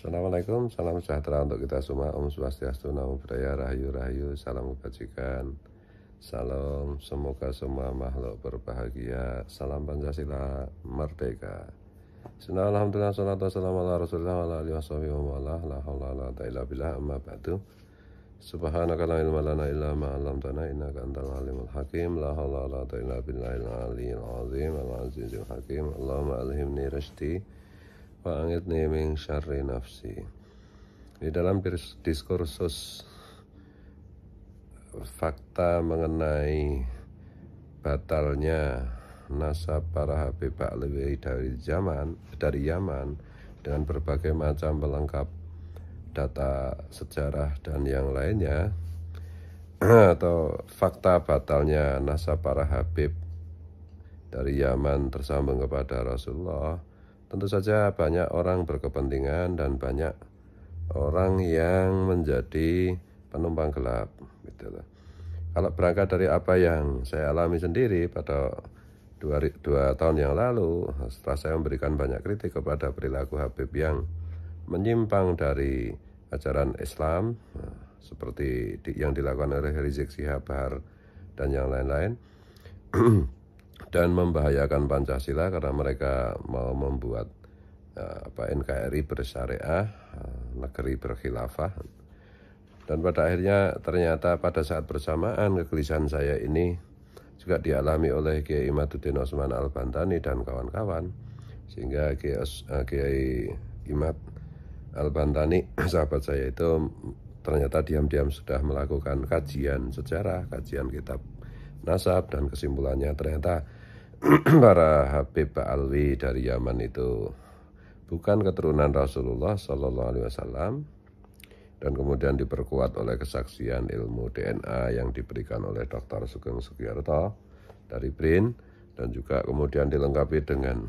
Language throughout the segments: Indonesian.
Assalamualaikum, salam sejahtera untuk kita semua. Om Swastiastu, Namo Buddhaya, Rahayu Rahayu, salam kebajikan. Salam, semoga semua makhluk berbahagia. Salam Pancasila merdeka. Bismillah, alhamdulillah, salatu wassalamu ala rasulillah wa ala alihi washabihi wa ala la haula wa la quwwata illa billah, amma ba'du. Subhanaka la ilma lana illa ma 'allamtana innaka antal alimul hakim. La haula wa la quwwata illa billahil aliyyil azim al azizil hakim. Allahumma alhimni rasydi wa angitni min syarri nafsi. Di dalam diskursus fakta mengenai batalnya nasab para Habib Ba'alwi dari Yaman dengan berbagai macam pelengkap data sejarah dan yang lainnya, atau fakta batalnya nasab para Habib dari Yaman tersambung kepada Rasulullah, tentu saja banyak orang berkepentingan dan banyak orang yang menjadi penumpang gelap, gitu loh. Kalau berangkat dari apa yang saya alami sendiri pada dua tahun yang lalu, setelah saya memberikan banyak kritik kepada perilaku Habib yang menyimpang dari ajaran Islam, seperti yang dilakukan oleh Rizik Syihab Bahar dan yang lain-lain, dan membahayakan Pancasila karena mereka mau membuat NKRI bersyariah, negeri berkhilafah. Dan pada akhirnya ternyata pada saat bersamaan kegelisahan saya ini juga dialami oleh Kiai Imaduddin Osman Al-Bantani dan kawan-kawan, sehingga Kiai Imad Al-Bantani, sahabat saya itu, ternyata diam-diam sudah melakukan kajian sejarah, kajian kitab nasab, dan kesimpulannya ternyata para Habib Ba'alwi dari Yaman itu bukan keturunan Rasulullah Sallallahu Alaihi Wasallam, dan kemudian diperkuat oleh kesaksian ilmu DNA yang diberikan oleh Dr. Sugeng Sugiarto dari BRIN, dan juga kemudian dilengkapi dengan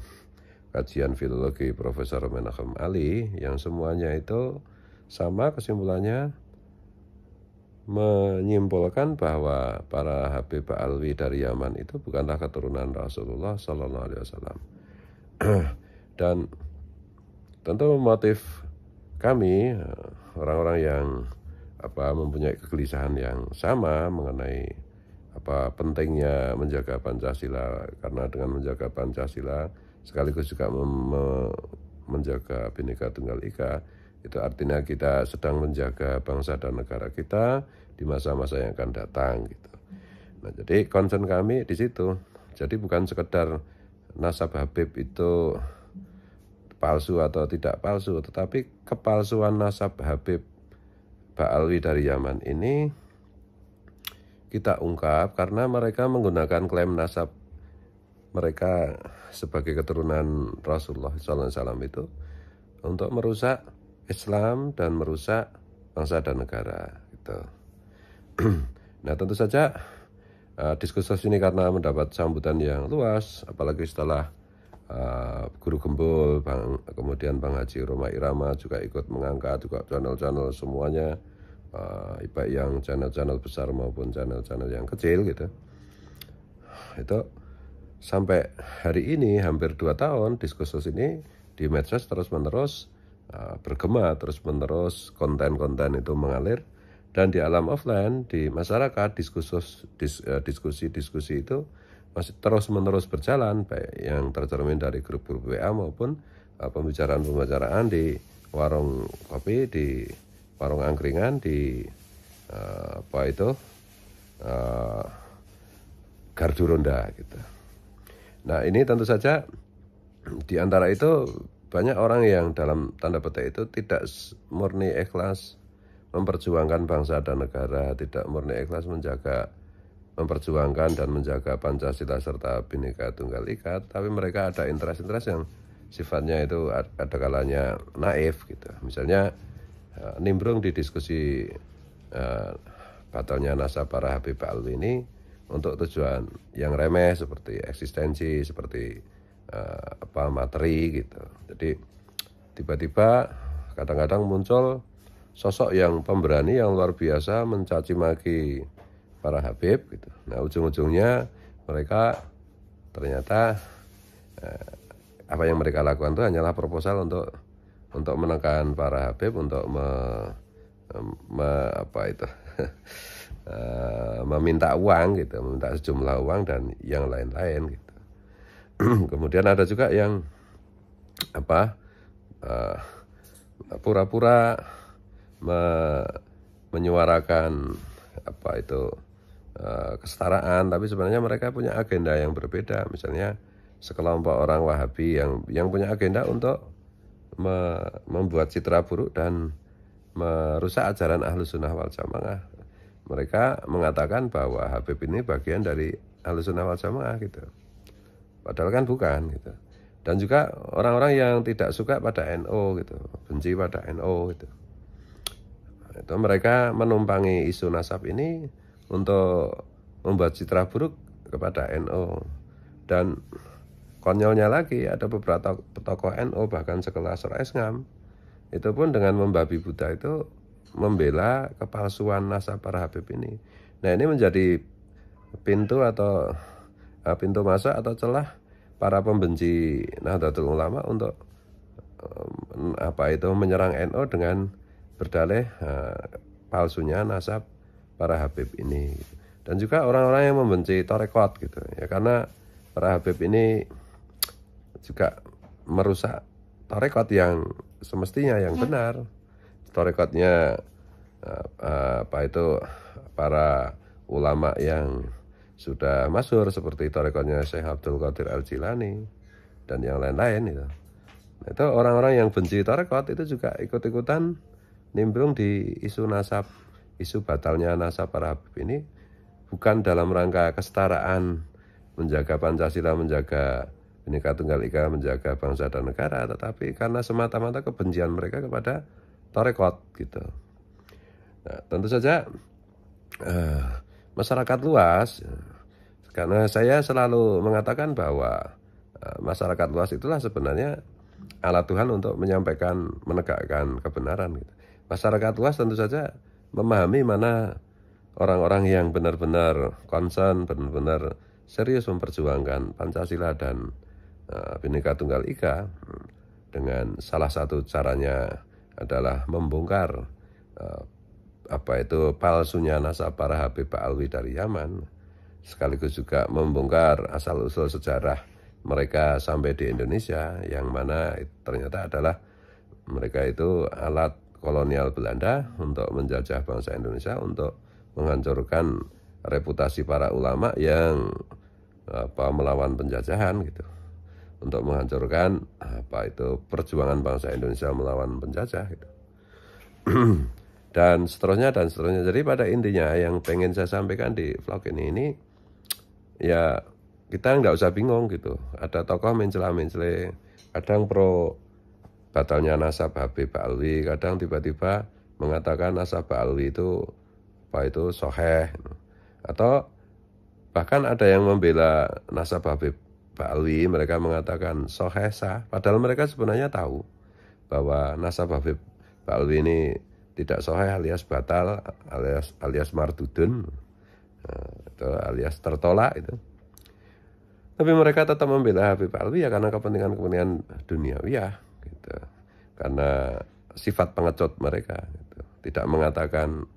kajian filologi Profesor Menachem Ali, yang semuanya itu sama kesimpulannya, menyimpulkan bahwa para Habib Ba'alwi dari Yaman itu bukanlah keturunan Rasulullah Sallallahu Alaihi Wasallam. Dan tentu motif kami, orang-orang yang mempunyai kegelisahan yang sama mengenai pentingnya menjaga Pancasila, karena dengan menjaga Pancasila sekaligus juga menjaga Bhinneka Tunggal Ika, itu artinya kita sedang menjaga bangsa dan negara kita di masa-masa yang akan datang, gitu. Nah, jadi concern kami di situ. Jadi bukan sekedar nasab Habib itu palsu atau tidak palsu, tetapi kepalsuan nasab Habib Ba'alwi dari Yaman ini kita ungkap karena mereka menggunakan klaim nasab mereka sebagai keturunan Rasulullah SAW itu untuk merusak Islam dan merusak bangsa dan negara, gitu. Nah, tentu saja diskursus ini karena mendapat sambutan yang luas, apalagi setelah Guru Gembul, kemudian Bang Haji Roma Irama juga ikut mengangkat, juga channel-channel semuanya, baik yang channel-channel besar maupun channel-channel yang kecil, gitu. Itu sampai hari ini hampir 2 tahun diskursus ini di medsos terus-menerus bergema, terus-menerus konten-konten itu mengalir, dan di alam offline, di masyarakat, diskusi-diskusi itu masih terus-menerus berjalan, baik yang tercermin dari grup-grup WA maupun pembicaraan-pembicaraan di warung kopi, di warung angkringan, di gardu ronda, gitu. Nah, ini tentu saja di antara itu banyak orang yang dalam tanda petik itu tidak murni ikhlas memperjuangkan bangsa dan negara, tidak murni ikhlas memperjuangkan dan menjaga Pancasila serta Bhinneka Tunggal Ika, tapi mereka ada interest-interest yang sifatnya itu ada kalanya naif, gitu. Misalnya nimbrung di diskusi batalnya nasab para Habib Ba'alwi ini untuk tujuan yang remeh seperti eksistensi, seperti materi, gitu. Jadi tiba-tiba kadang-kadang muncul sosok yang pemberani yang luar biasa mencaci maki para Habib, gitu. Nah, ujung-ujungnya mereka ternyata apa yang mereka lakukan itu hanyalah proposal untuk untuk menekan para Habib untuk apa itu meminta uang gitu, meminta sejumlah uang dan yang lain-lain gitu. Kemudian ada juga yang pura-pura menyuarakan kesetaraan, tapi sebenarnya mereka punya agenda yang berbeda. Misalnya sekelompok orang Wahabi yang punya agenda untuk membuat citra buruk dan merusak ajaran Ahlus Sunnah wal Jamaah. Mereka mengatakan bahwa Habib ini bagian dari Ahlus Sunnah wal Jamaah gitu. Padahal kan bukan gitu. Dan juga orang-orang yang tidak suka pada NU gitu, benci pada NU gitu. Itu mereka menumpangi isu nasab ini untuk membuat citra buruk kepada NU. Dan konyolnya lagi ada beberapa tokoh NU bahkan sekelas Rais Ngam itu pun dengan membabi buta itu membela kepalsuan nasab para Habib ini. Nah, ini menjadi pintu masuk atau celah para pembenci Nahdlatul Ulama untuk menyerang NU dengan berdalih palsunya nasab para Habib ini. Dan juga orang-orang yang membenci Torekot gitu ya, karena para Habib ini juga merusak Torekot yang semestinya yang benar. Torekotnya para ulama yang sudah masyhur seperti torekotnya Syekh Abdul Qadir Al-Jilani dan yang lain-lain itu. Itu orang-orang yang benci torekot itu juga ikut-ikutan nimbrung di isu nasab, isu batalnya nasab para Habib ini, bukan dalam rangka kesetaraan, menjaga Pancasila, menjaga Bhinneka Tunggal Ika, menjaga bangsa dan negara, tetapi karena semata-mata kebencian mereka kepada torekot gitu. Nah, tentu saja masyarakat luas, karena saya selalu mengatakan bahwa masyarakat luas itulah sebenarnya alat Tuhan untuk menyampaikan, menegakkan kebenaran gitu. Masyarakat luas tentu saja memahami mana orang-orang yang benar-benar concern, benar-benar serius memperjuangkan Pancasila dan Bhinneka Tunggal Ika, dengan salah satu caranya adalah membongkar palsunya nasab para Habib Ba'alwi dari Yaman, sekaligus juga membongkar asal-usul sejarah mereka sampai di Indonesia, yang mana ternyata adalah mereka itu alat kolonial Belanda untuk menjajah bangsa Indonesia, untuk menghancurkan reputasi para ulama yang melawan penjajahan gitu, untuk menghancurkan perjuangan bangsa Indonesia melawan penjajah gitu. dan seterusnya. Jadi pada intinya yang pengen saya sampaikan di vlog ini ya, kita nggak usah bingung gitu. Ada tokoh mencela-mencela, kadang pro batalnya nasab Habib Ba'alwi, kadang tiba-tiba mengatakan nasab Ba'alwi itu soheh, atau bahkan ada yang membela nasab Habib Ba'alwi, mereka mengatakan soheh sah, padahal mereka sebenarnya tahu bahwa nasab Habib Ba'alwi ini tidak soheh, alias batal, alias mardudun, itu alias tertolak itu. Tapi mereka tetap membela Habib Ba'alwi ya karena kepentingan duniawi ya gitu. Karena sifat pengecut mereka gitu. Tidak mengatakan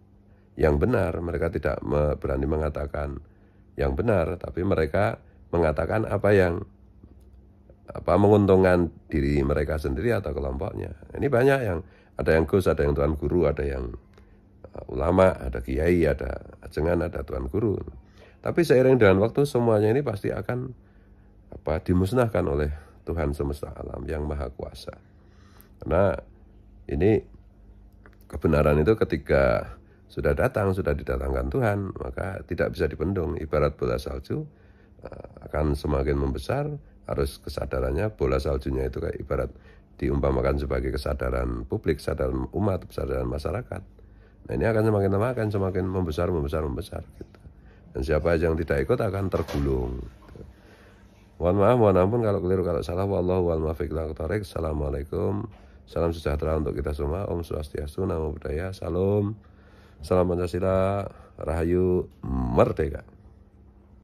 yang benar, mereka tidak berani mengatakan yang benar, tapi mereka mengatakan apa yang menguntungkan diri mereka sendiri atau kelompoknya. Ini banyak yang, ada yang Gus, ada yang Tuan Guru, ada yang ulama, ada kiai, ada ajengan, ada Tuan Guru. Tapi seiring dengan waktu semuanya ini pasti akan dimusnahkan oleh Tuhan semesta alam yang maha kuasa. Karena ini kebenaran itu ketika sudah datang, sudah didatangkan Tuhan, maka tidak bisa dibendung. Ibarat bola salju akan semakin membesar, harus kesadarannya, bola saljunya itu kayak ibarat diumpamakan sebagai kesadaran publik, kesadaran umat, kesadaran masyarakat. Nah, ini akan semakin lama akan semakin membesar gitu. Dan siapa yang tidak ikut akan tergulung. Mohon maaf, mohon ampun kalau keliru, kalau salah. Wallahu wal muwaffiq ila aqwamit thoriq. Assalamualaikum. Salam sejahtera untuk kita semua. Om Swastiastu, Namo Buddhaya. Salam. Salam Pancasila. Rahayu Merdeka.